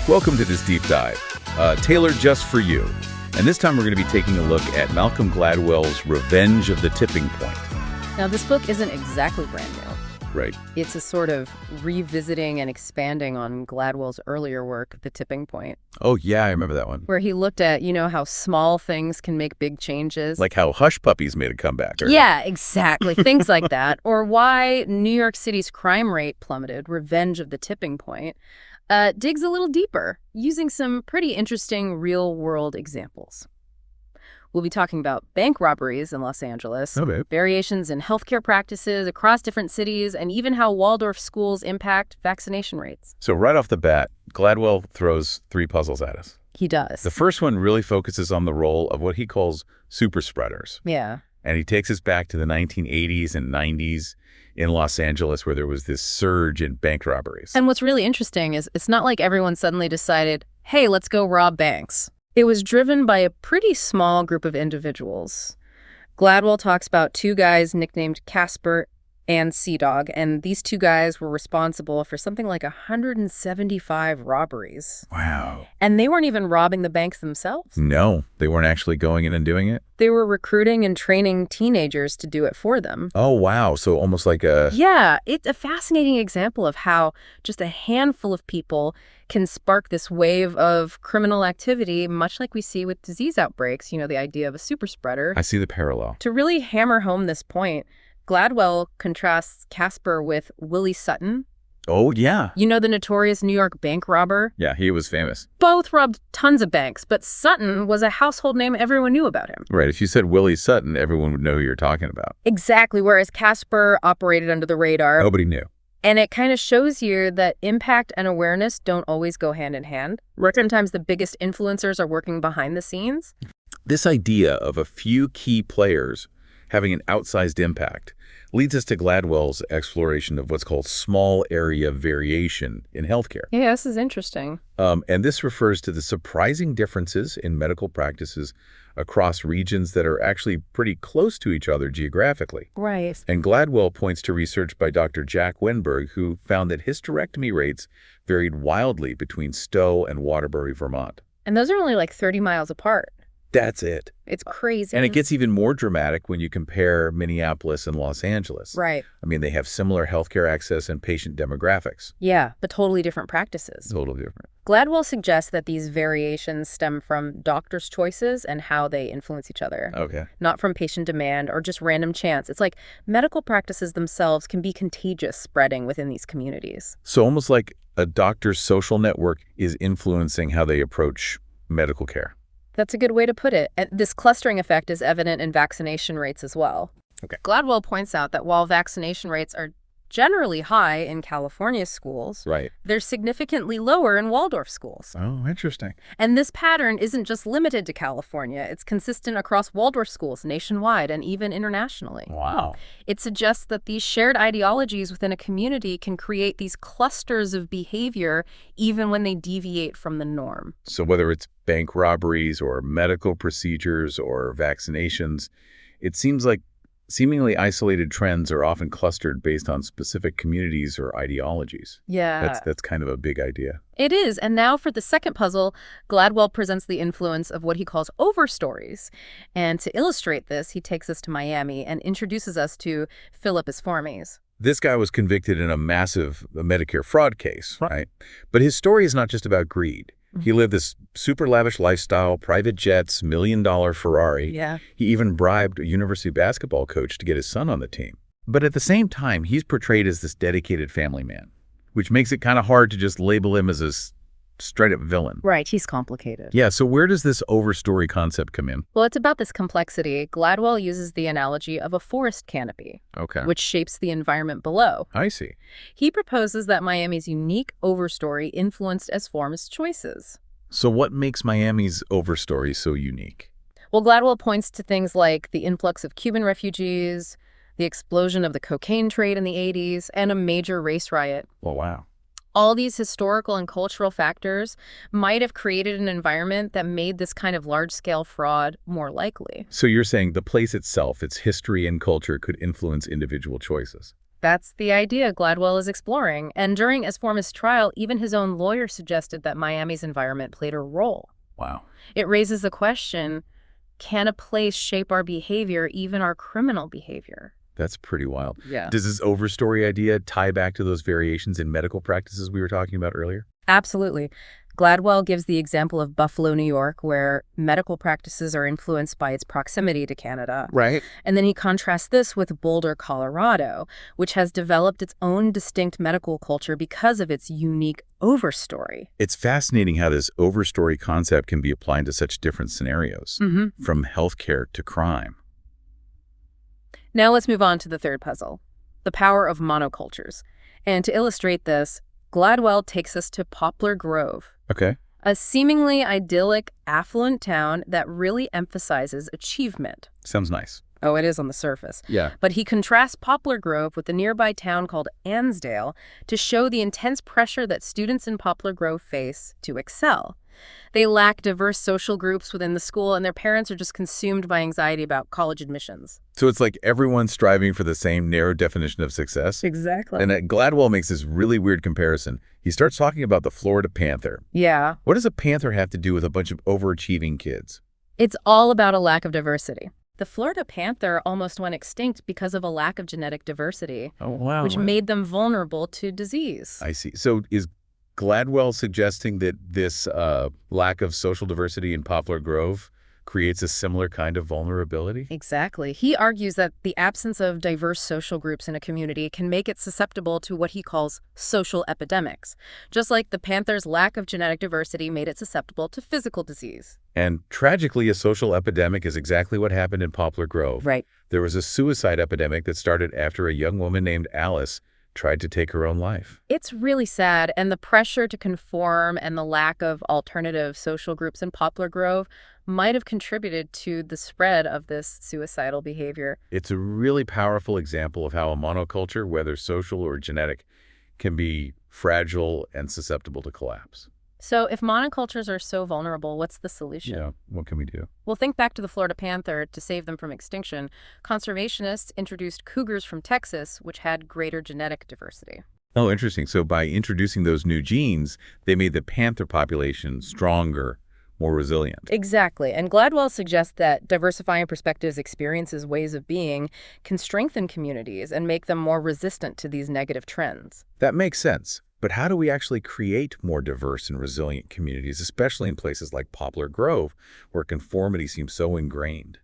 Welcome to this deep dive, tailored just for you. And this time we're going to be taking a look at Malcolm Gladwell's Revenge of the Tipping Point. Now, this book isn't exactly brand new. Right. It's a sort of revisiting and expanding on Gladwell's earlier work, The Tipping Point. Oh, yeah, I remember that one. Where he looked at, how small things can make big changes. Like how Hush Puppies made a comeback. Yeah, exactly. Things like that. Or why New York City's crime rate plummeted, Revenge of the Tipping Point, digs a little deeper, using some pretty interesting real-world examples. We'll be talking about bank robberies in Los Angeles, variations in healthcare practices across different cities, and even how Waldorf schools impact vaccination rates. So right off the bat, Gladwell throws three puzzles at us. He does. The first one really focuses on the role of what he calls superspreaders. Yeah. And he takes us back to the 1980s and 90s in Los Angeles, where there was this surge in bank robberies. And what's really interesting is it's not like everyone suddenly decided, hey, let's go rob banks. It was driven by a pretty small group of individuals. Gladwell talks about two guys nicknamed Casper and C-Dog, and these two guys were responsible for something like 175 robberies. Wow. And they weren't even robbing the banks themselves. No, they weren't actually going in and doing it? They were recruiting and training teenagers to do it for them. Oh, wow. So almost like a... Yeah, it's a fascinating example of how just a handful of people can spark this wave of criminal activity, much like we see with disease outbreaks, the idea of a super spreader. I see the parallel. To really hammer home this point, Gladwell contrasts Casper with Willie Sutton. Oh, yeah. The notorious New York bank robber? Yeah, he was famous. Both robbed tons of banks, but Sutton was a household name. Everyone knew about him. Right. If you said Willie Sutton, everyone would know who you're talking about. Exactly, whereas Casper operated under the radar. Nobody knew. And it kind of shows you that impact and awareness don't always go hand in hand. Sometimes the biggest influencers are working behind the scenes. This idea of a few key players having an outsized impact leads us to Gladwell's exploration of what's called small area variation in healthcare. Yeah, this is interesting. And this refers to the surprising differences in medical practices across regions that are actually pretty close to each other geographically. Right. And Gladwell points to research by Dr. Jack Wenberg, who found that hysterectomy rates varied wildly between Stowe and Waterbury, Vermont. And those are only like 30 miles apart. That's it. It's crazy. And it gets even more dramatic when you compare Minneapolis and Los Angeles. Right. I mean, they have similar healthcare access and patient demographics. Yeah, but totally different practices. Totally different. Gladwell suggests that these variations stem from doctors' choices and how they influence each other. Okay. Not from patient demand or just random chance. It's like medical practices themselves can be contagious, spreading within these communities. So almost like a doctor's social network is influencing how they approach medical care. That's a good way to put it. And this clustering effect is evident in vaccination rates as well. Okay. Gladwell points out that while vaccination rates are generally high in California schools, right, they're significantly lower in Waldorf schools. Oh, interesting. And this pattern isn't just limited to California. It's consistent across Waldorf schools nationwide and even internationally. Wow. It suggests that these shared ideologies within a community can create these clusters of behavior even when they deviate from the norm. So whether it's bank robberies or medical procedures or vaccinations, it seems like seemingly isolated trends are often clustered based on specific communities or ideologies. Yeah. That's kind of a big idea. It is. And now for the second puzzle, Gladwell presents the influence of what he calls overstories. And to illustrate this, he takes us to Miami and introduces us to Philip Esformes. This guy was convicted in a massive Medicare fraud case, right? But his story is not just about greed. He lived this super lavish lifestyle, private jets, $1 million Ferrari. Yeah. He even bribed a university basketball coach to get his son on the team. But at the same time, he's portrayed as this dedicated family man, which makes it kind of hard to just label him as a straight-up villain. Right, he's complicated. Yeah, so where does this overstory concept come in? Well, it's about this complexity. Gladwell uses the analogy of a forest canopy, which shapes the environment below. I see. He proposes that Miami's unique overstory influenced Esformes' choices. So what makes Miami's overstory so unique? Well, Gladwell points to things like the influx of Cuban refugees, the explosion of the cocaine trade in the 80s, and a major race riot. Oh, wow. All these historical and cultural factors might have created an environment that made this kind of large-scale fraud more likely. So you're saying the place itself, its history and culture, could influence individual choices? That's the idea Gladwell is exploring. And during Esformes' trial, even his own lawyer suggested that Miami's environment played a role. Wow. It raises the question, can a place shape our behavior, even our criminal behavior? That's pretty wild. Yeah. Does this overstory idea tie back to those variations in medical practices we were talking about earlier? Absolutely. Gladwell gives the example of Buffalo, New York, where medical practices are influenced by its proximity to Canada. Right. And then he contrasts this with Boulder, Colorado, which has developed its own distinct medical culture because of its unique overstory. It's fascinating how this overstory concept can be applied to such different scenarios, from healthcare to crime. Now let's move on to the third puzzle, the power of monocultures. And to illustrate this, Gladwell takes us to Poplar Grove, Okay. a seemingly idyllic, affluent town that really emphasizes achievement. Sounds nice. Oh, it is on the surface. Yeah. But he contrasts Poplar Grove with a nearby town called Ansdale to show the intense pressure that students in Poplar Grove face to excel. They lack diverse social groups within the school, and their parents are just consumed by anxiety about college admissions. So it's like everyone's striving for the same narrow definition of success? Exactly. And Gladwell makes this really weird comparison. He starts talking about the Florida panther. Yeah. What does a panther have to do with a bunch of overachieving kids? It's all about a lack of diversity. The Florida panther almost went extinct because of a lack of genetic diversity, Oh, wow. which made them vulnerable to disease. I see. So is Gladwell suggesting that this lack of social diversity in Poplar Grove creates a similar kind of vulnerability? Exactly. He argues that the absence of diverse social groups in a community can make it susceptible to what he calls social epidemics, just like the panther's lack of genetic diversity made it susceptible to physical disease. And tragically, a social epidemic is exactly what happened in Poplar Grove. Right. There was a suicide epidemic that started after a young woman named Alice tried to take her own life. It's really sad, and the pressure to conform and the lack of alternative social groups in Poplar Grove might have contributed to the spread of this suicidal behavior. It's a really powerful example of how a monoculture, whether social or genetic, can be fragile and susceptible to collapse. So if monocultures are so vulnerable, what's the solution? Yeah, what can we do? Well, think back to the Florida panther. To save them from extinction, conservationists introduced cougars from Texas, which had greater genetic diversity. Oh, interesting. So by introducing those new genes, they made the panther population stronger, more resilient. Exactly. And Gladwell suggests that diversifying perspectives, experiences, ways of being can strengthen communities and make them more resistant to these negative trends. That makes sense. But how do we actually create more diverse and resilient communities, especially in places like Poplar Grove, where conformity seems so ingrained?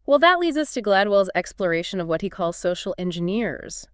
Well, that leads us to Gladwell's exploration of what he calls social engineers.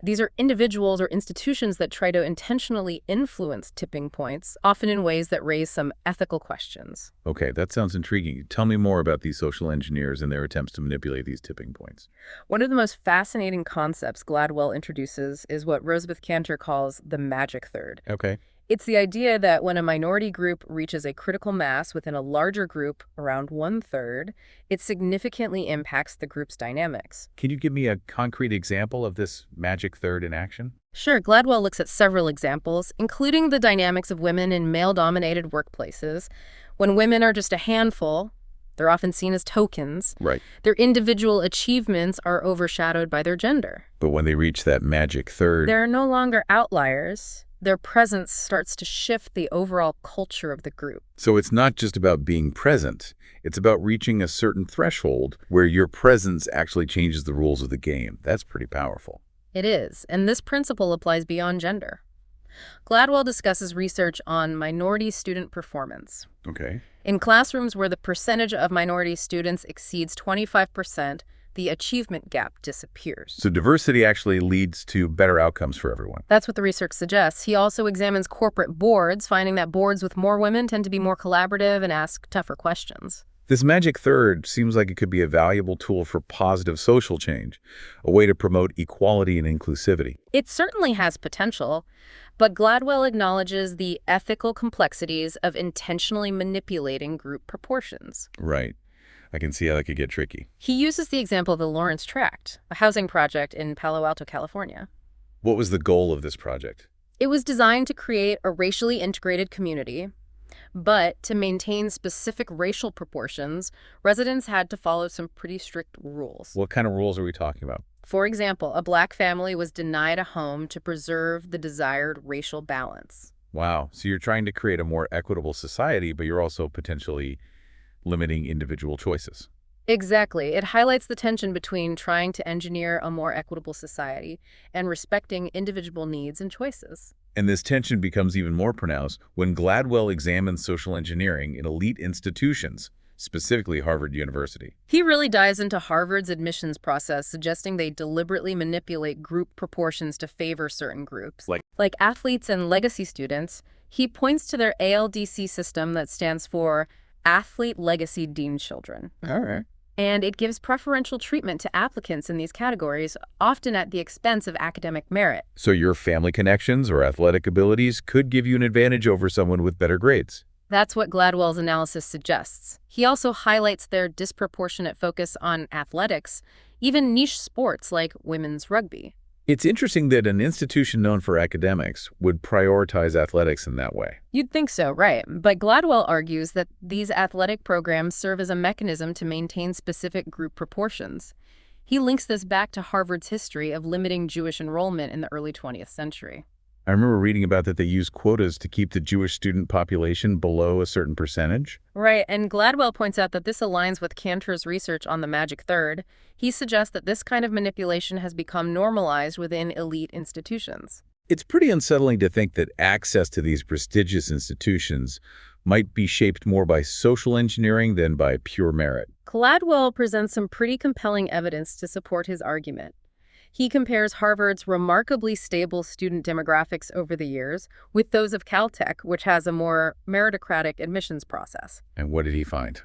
These are individuals or institutions that try to intentionally influence tipping points, often in ways that raise some ethical questions. Okay, that sounds intriguing. Tell me more about these social engineers and their attempts to manipulate these tipping points. One of the most fascinating concepts Gladwell introduces is what Rosabeth Kantor calls the magic third. Okay. It's the idea that when a minority group reaches a critical mass within a larger group, around 1/3, it significantly impacts the group's dynamics. Can you give me a concrete example of this magic third in action? Sure, Gladwell looks at several examples, including the dynamics of women in male-dominated workplaces. When women are just a handful, they're often seen as tokens. Right. Their individual achievements are overshadowed by their gender. But when they reach that magic third, They're no longer outliers. Their presence starts to shift the overall culture of the group. so it's not just about being present. It's about reaching a certain threshold where your presence actually changes the rules of the game. That's pretty powerful. It is, and this principle applies beyond gender. Gladwell discusses research on minority student performance. Okay. In classrooms where the percentage of minority students exceeds 25%, the achievement gap disappears. So diversity actually leads to better outcomes for everyone. That's what the research suggests. He also examines corporate boards, finding that boards with more women tend to be more collaborative and ask tougher questions. This magic third seems like it could be a valuable tool for positive social change, a way to promote equality and inclusivity. It certainly has potential, but Gladwell acknowledges the ethical complexities of intentionally manipulating group proportions. Right. I can see how that could get tricky. He uses the example of the Lawrence Tract, a housing project in Palo Alto, California. What was the goal of this project? It was designed to create a racially integrated community, but to maintain specific racial proportions, residents had to follow some pretty strict rules. What kind of rules are we talking about? For example, a black family was denied a home to preserve the desired racial balance. Wow. So you're trying to create a more equitable society, but you're also potentially limiting individual choices. Exactly. It highlights the tension between trying to engineer a more equitable society and respecting individual needs and choices. And this tension becomes even more pronounced when Gladwell examines social engineering in elite institutions, specifically Harvard University. He really dives into Harvard's admissions process, suggesting they deliberately manipulate group proportions to favor certain groups. Like athletes and legacy students, he points to their ALDC system that stands for Athlete Legacy Dean Children. All right. And it gives preferential treatment to applicants in these categories, often at the expense of academic merit. So your family connections or athletic abilities could give you an advantage over someone with better grades. That's what Gladwell's analysis suggests. He also highlights their disproportionate focus on athletics, even niche sports like women's rugby. It's interesting that an institution known for academics would prioritize athletics in that way. You'd think so, right? But Gladwell argues that these athletic programs serve as a mechanism to maintain specific group proportions. He links this back to Harvard's history of limiting Jewish enrollment in the early 20th century. I remember reading about that they use quotas to keep the Jewish student population below a certain percentage. Right, and Gladwell points out that this aligns with Cantor's research on the magic third. He suggests that this kind of manipulation has become normalized within elite institutions. It's pretty unsettling to think that access to these prestigious institutions might be shaped more by social engineering than by pure merit. Gladwell presents some pretty compelling evidence to support his argument. He compares Harvard's remarkably stable student demographics over the years with those of Caltech, which has a more meritocratic admissions process. And what did he find?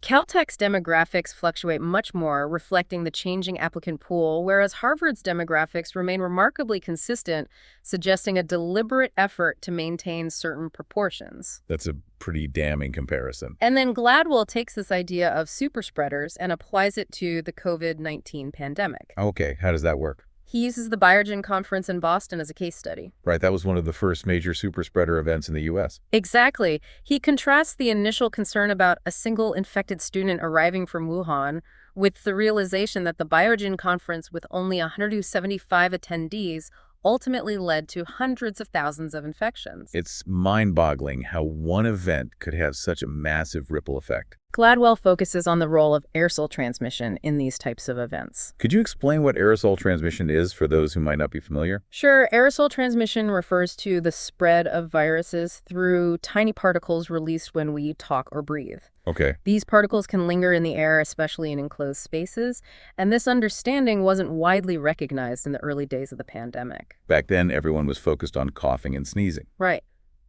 Caltech's demographics fluctuate much more, reflecting the changing applicant pool, whereas Harvard's demographics remain remarkably consistent, suggesting a deliberate effort to maintain certain proportions. That's a pretty damning comparison. And then Gladwell takes this idea of superspreaders and applies it to the COVID-19 pandemic. Okay, how does that work? He uses the Biogen conference in Boston as a case study. Right, that was one of the first major super spreader events in the U.S. Exactly. He contrasts the initial concern about a single infected student arriving from Wuhan with the realization that the Biogen conference, with only 175 attendees, ultimately led to hundreds of thousands of infections. It's mind-boggling how one event could have such a massive ripple effect. Gladwell focuses on the role of aerosol transmission in these types of events. Could you explain what aerosol transmission is for those who might not be familiar? Sure. Aerosol transmission refers to the spread of viruses through tiny particles released when we talk or breathe. Okay. These particles can linger in the air, especially in enclosed spaces, and this understanding wasn't widely recognized in the early days of the pandemic. Back then, everyone was focused on coughing and sneezing. Right.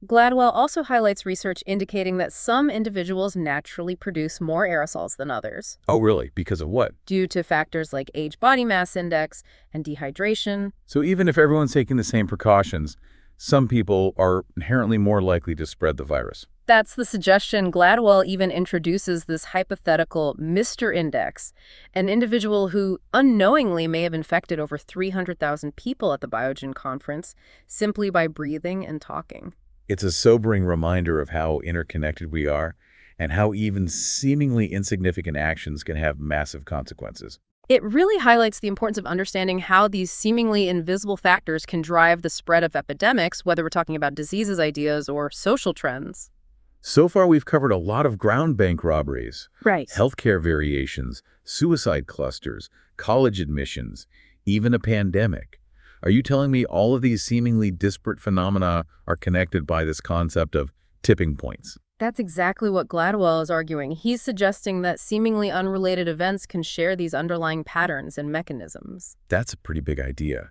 Gladwell also highlights research indicating that some individuals naturally produce more aerosols than others. Oh, really? Because of what? Due to factors like age body mass index and dehydration. So even if everyone's taking the same precautions, some people are inherently more likely to spread the virus. That's the suggestion. Gladwell even introduces this hypothetical Mr. Index, an individual who unknowingly may have infected over 300,000 people at the Biogen conference simply by breathing and talking. It's a sobering reminder of how interconnected we are and how even seemingly insignificant actions can have massive consequences. It really highlights the importance of understanding how these seemingly invisible factors can drive the spread of epidemics, whether we're talking about diseases, ideas, or social trends. So far, we've covered a lot of ground bank robberies, Right. healthcare variations, suicide clusters, college admissions, even a pandemic. Are you telling me all of these seemingly disparate phenomena are connected by this concept of tipping points? That's exactly what Gladwell is arguing. He's suggesting that seemingly unrelated events can share these underlying patterns and mechanisms. That's a pretty big idea.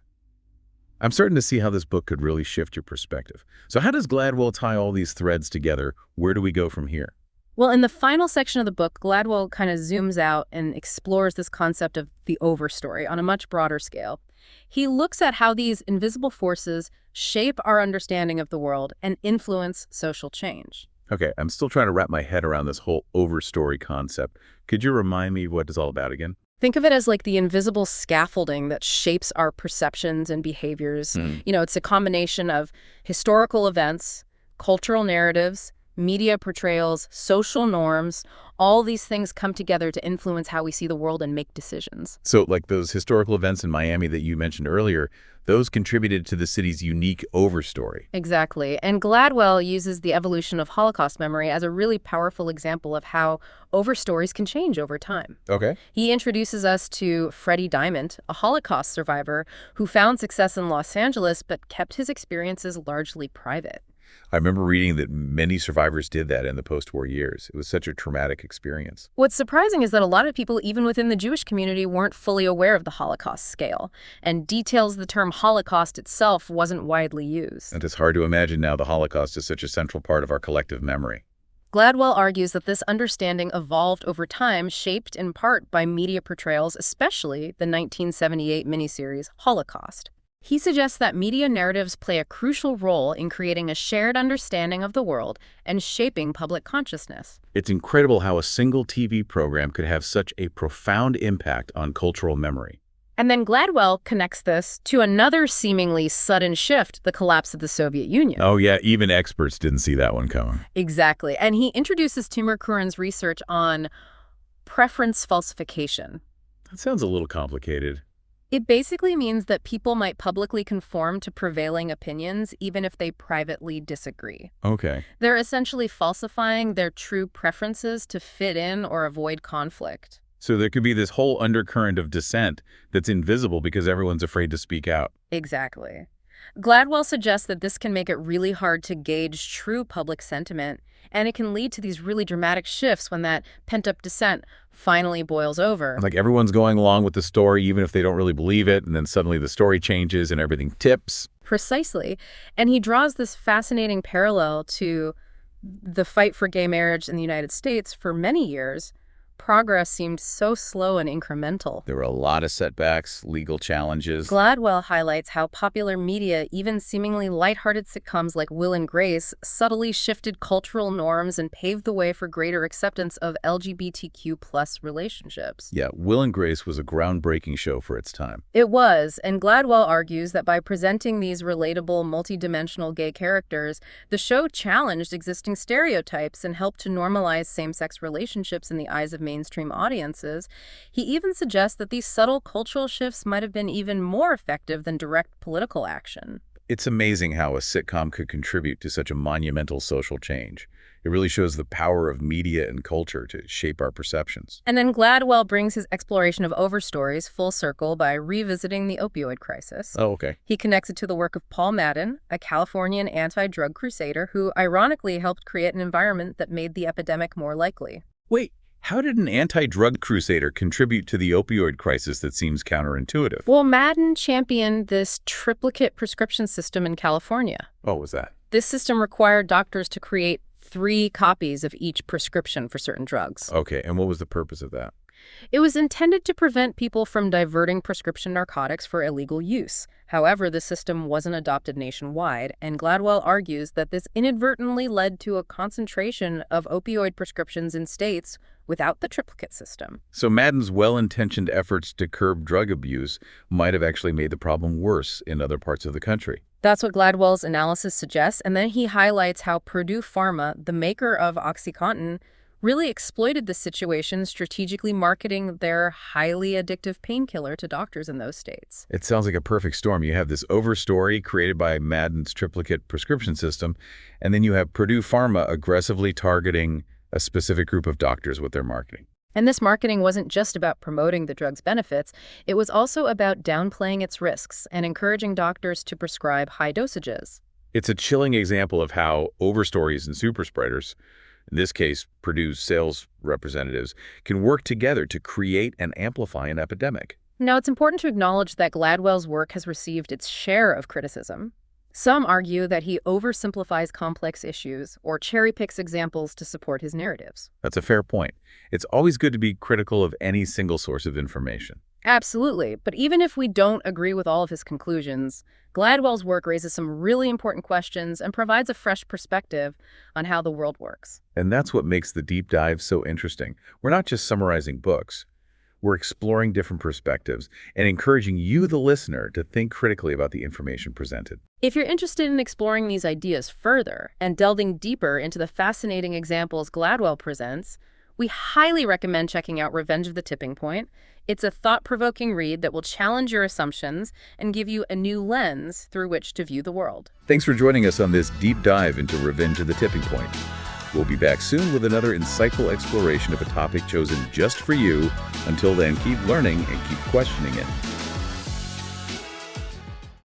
I'm starting to see how this book could really shift your perspective. So how does Gladwell tie all these threads together? Where do we go from here? Well, in the final section of the book, Gladwell kind of zooms out and explores this concept of the overstory on a much broader scale. He looks at how these invisible forces shape our understanding of the world and influence social change. Okay, I'm still trying to wrap my head around this whole overstory concept. Could you remind me what it's all about again? Think of it as like the invisible scaffolding that shapes our perceptions and behaviors. It's a combination of historical events, cultural narratives, media portrayals, social norms, All these things come together to influence how we see the world and make decisions. So like those historical events in Miami that you mentioned earlier, those contributed to the city's unique overstory. Exactly. And Gladwell uses the evolution of Holocaust memory as a really powerful example of how overstories can change over time. Okay. He introduces us to Freddie Diamond, a Holocaust survivor who found success in Los Angeles but kept his experiences largely private. I remember reading that many survivors did that in the post-war years. It was such a traumatic experience. What's surprising is that a lot of people, even within the Jewish community, weren't fully aware of the Holocaust scale, and details the term Holocaust itself wasn't widely used. And it's hard to imagine now the Holocaust is such a central part of our collective memory. Gladwell argues that this understanding evolved over time, shaped in part by media portrayals, especially the 1978 miniseries Holocaust. He suggests that media narratives play a crucial role in creating a shared understanding of the world and shaping public consciousness. It's incredible how a single TV program could have such a profound impact on cultural memory. And then Gladwell connects this to another seemingly sudden shift, the collapse of the Soviet Union. Oh yeah, even experts didn't see that one coming. Exactly. And he introduces Timur Kuran's research on preference falsification. That sounds a little complicated. It basically means that people might publicly conform to prevailing opinions even if they privately disagree. Okay. They're essentially falsifying their true preferences to fit in or avoid conflict. So there could be this whole undercurrent of dissent that's invisible because everyone's afraid to speak out. Exactly. Gladwell suggests that this can make it really hard to gauge true public sentiment, and it can lead to these really dramatic shifts when that pent-up dissent finally boils over. Like everyone's going along with the story even if they don't really believe it, and then suddenly the story changes and everything tips. Precisely. And he draws this fascinating parallel to the fight for gay marriage in the United States. For many years, progress seemed so slow and incremental. There were a lot of setbacks, legal challenges. Gladwell highlights how popular media, even seemingly lighthearted sitcoms like Will and Grace, subtly shifted cultural norms and paved the way for greater acceptance of LGBTQ+ relationships. Yeah, Will and Grace was a groundbreaking show for its time. It was, and Gladwell argues that by presenting these relatable, multidimensional gay characters, the show challenged existing stereotypes and helped to normalize same-sex relationships in the eyes of mainstream audiences. He even suggests that these subtle cultural shifts might have been even more effective than direct political action. It's amazing how a sitcom could contribute to such a monumental social change. It really shows the power of media and culture to shape our perceptions. And then Gladwell brings his exploration of overstories full circle by revisiting the opioid crisis. Oh, okay. He connects it to the work of Paul Madden, a Californian anti-drug crusader who ironically helped create an environment that made the epidemic more likely. Wait. How did an anti-drug crusader contribute to the opioid crisis that seems counterintuitive? Well, Madden championed this triplicate prescription system in California. Oh, what was that? This system required doctors to create 3 copies of each prescription for certain drugs. Okay, and what was the purpose of that? It was intended to prevent people from diverting prescription narcotics for illegal use. However, the system wasn't adopted nationwide, and Gladwell argues that this inadvertently led to a concentration of opioid prescriptions in states without the triplicate system. So Madden's well-intentioned efforts to curb drug abuse might have actually made the problem worse in other parts of the country. That's what Gladwell's analysis suggests, and then he highlights how Purdue Pharma, the maker of OxyContin, really exploited the situation, strategically marketing their highly addictive painkiller to doctors in those states. It sounds like a perfect storm. You have this overstory created by Madden's triplicate prescription system, and then you have Purdue Pharma aggressively targeting a specific group of doctors with their marketing. And this marketing wasn't just about promoting the drug's benefits, it was also about downplaying its risks and encouraging doctors to prescribe high dosages. It's a chilling example of how overstories and superspreaders, in this case, Purdue's sales representatives, can work together to create and amplify an epidemic. Now, it's important to acknowledge that Gladwell's work has received its share of criticism. Some argue that he oversimplifies complex issues or cherry-picks examples to support his narratives. That's a fair point. It's always good to be critical of any single source of information. Absolutely. But even if we don't agree with all of his conclusions, Gladwell's work raises some really important questions and provides a fresh perspective on how the world works. And that's what makes the deep dive so interesting. We're not just summarizing books. We're exploring different perspectives and encouraging you, the listener, to think critically about the information presented. If you're interested in exploring these ideas further and delving deeper into the fascinating examples Gladwell presents, We highly recommend checking out Revenge of the Tipping Point. It's a thought-provoking read that will challenge your assumptions and give you a new lens through which to view the world. Thanks for joining us on this deep dive into Revenge of the Tipping Point. We'll be back soon with another insightful exploration of a topic chosen just for you. Until then, keep learning and keep questioning it.